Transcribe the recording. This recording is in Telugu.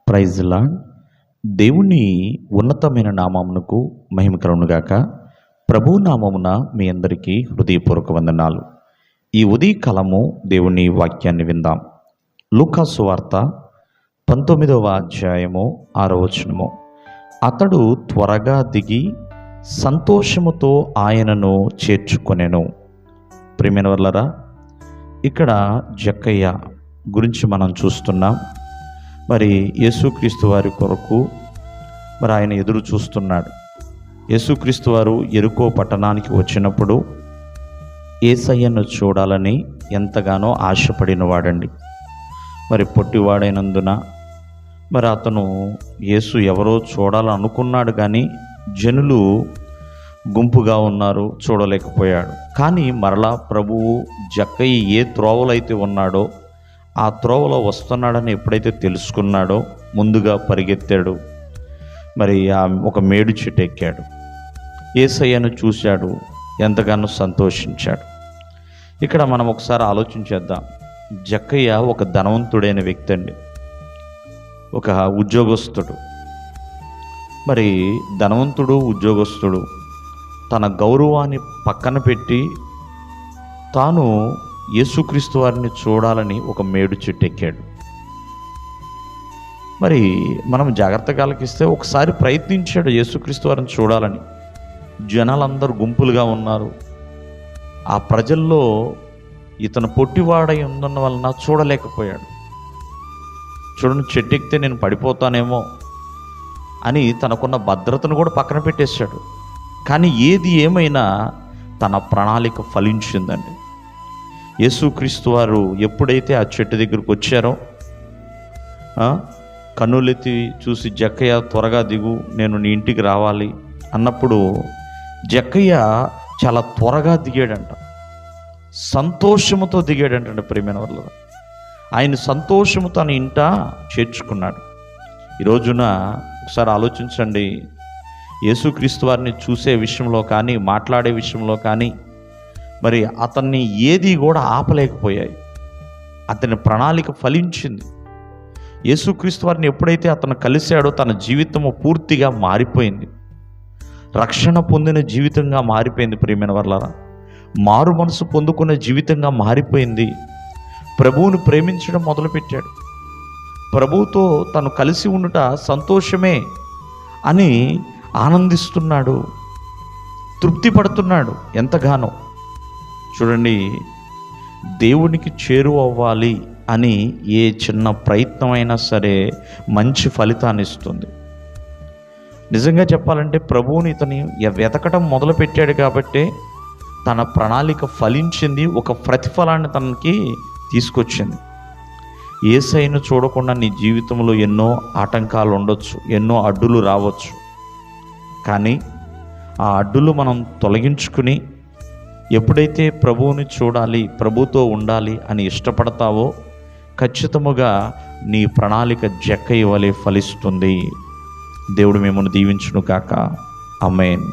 Praise lord. దేవుని ఉన్నతమైన నామమునకు మహిమ కలుగునుగాక. ప్రభువు నామమున మీ అందరికీ హృదయపూర్వక వందనాలు. ఈ ఉదయకాలము దేవుని వాక్యాన్ని విందాం. లూకా సువార్త 19వ అధ్యాయము 6వ వచనము. అతడు త్వరగా దిగి సంతోషముతో ఆయనను చేర్చుకొనెను. ప్రియమైన వాళ్ళరా, ఇక్కడ జక్కయ్య గురించి మనం చూస్తున్నాం. మరి యేసుక్రీస్తు వారి కొరకు మరి ఆయన ఎదురు చూస్తున్నాడు. యేసుక్రీస్తు వారు యెరికో పట్టణానికి వచ్చినప్పుడు యేసయ్యను చూడాలని ఎంతగానో ఆశపడిన వాడండి. మరి పొట్టివాడైనందున మరి అతను యేసు ఎవరో చూడాలనుకున్నాడు, కానీ జనులు గుంపుగా ఉన్నారు, చూడలేకపోయాడు. కానీ మరలా ప్రభువు జక్కయ్య ఏ త్రోవలైతే ఉన్నాడో ఆ త్రోవలో వస్తున్నాడని ఎప్పుడైతే తెలుసుకున్నాడో ముందుగా పరిగెత్తాడు. మరి ఒక మేడు చెట్టు ఎక్కాడు, యేసయ్యను చూశాడు, ఎంతగానో సంతోషించాడు. ఇక్కడ మనం ఒకసారి ఆలోచించేద్దాం. జక్కయ్య ఒక ధనవంతుడైన వ్యక్తి అండి, ఒక ఉద్యోగస్తుడు. మరి ధనవంతుడు, ఉద్యోగస్తుడు తన గౌరవాన్ని పక్కన పెట్టి తాను యేసుక్రీస్తు వారిని చూడాలని ఒక మేడు చెట్టు ఎక్కాడు. మరి మనం జాగ్రత్తగా ఆలకిస్తే ఒకసారి ప్రయత్నించాడు యేసుక్రీస్తు వారిని చూడాలని. జనాలందరూ గుంపులుగా ఉన్నారు. ఆ ప్రజల్లో ఇతను పొట్టివాడై ఉన్నన్న వలన చూడలేకపోయాడు. చూడండి, చెట్టు ఎక్కితే నేను పడిపోతానేమో అని తనకున్న భద్రతను కూడా పక్కన పెట్టేశాడు. కానీ ఏది ఏమైనా తన ప్రణాళిక ఫలించిందండి. యేసుక్రీస్తు వారు ఎప్పుడైతే ఆ చెట్టు దగ్గరకు వచ్చారో కన్నులెత్తి చూసి, జక్కయ్య త్వరగా దిగు, నేను నీ ఇంటికి రావాలి అన్నప్పుడు జక్కయ్య చాలా త్వరగా దిగాడంట, సంతోషముతో దిగాడంట. ప్రియమైన వల్ల ఆయన సంతోషము తన ఇంట చేర్చుకున్నాడు. ఈ రోజున ఒకసారి ఆలోచించండి, యేసుక్రీస్తు వారిని చూసే విషయంలో కానీ, మాట్లాడే విషయంలో కానీ మరి అతన్ని ఏది కూడా ఆపలేకపోయాయి. అతని ప్రణాళిక ఫలించింది. యేసుక్రీస్తు వారిని ఎప్పుడైతే అతను కలిశాడో తన జీవితము పూర్తిగా మారిపోయింది. రక్షణ పొందిన జీవితంగా మారిపోయింది. ప్రియమైన వాళ్ళారా, మారు మనసు పొందుకున్న జీవితంగా మారిపోయింది. ప్రభువును ప్రేమించడం మొదలుపెట్టాడు. ప్రభువుతో తను కలిసి ఉండుట సంతోషమే అని ఆనందిస్తున్నాడు, తృప్తి పడుతున్నాడు ఎంతగానో. చూడండి, దేవునికి చేరువ అవ్వాలి అని ఏ చిన్న ప్రయత్నం అయినా సరే మంచి ఫలితాన్ని ఇస్తుంది. నిజంగా చెప్పాలంటే ప్రభువుని ఇతని వెతకటం మొదలుపెట్టాడు కాబట్టే తన ప్రణాళిక ఫలించింది, ఒక ప్రతిఫలాన్ని తనకి తీసుకొచ్చింది. యేసయ్యను చూడకుండా నీ జీవితంలో ఎన్నో ఆటంకాలు ఉండొచ్చు, ఎన్నో అడ్డులు రావచ్చు. కానీ ఆ అడ్డులు మనం తొలగించుకుని ఎప్పుడైతే ప్రభువుని చూడాలి, ప్రభుతో ఉండాలి అని ఇష్టపడతావో ఖచ్చితముగా నీ ప్రణాళిక జక్కయ్య వలె ఫలిస్తుంది. దేవుడు మిమ్మల్ని దీవించును గాక. ఆమేన్.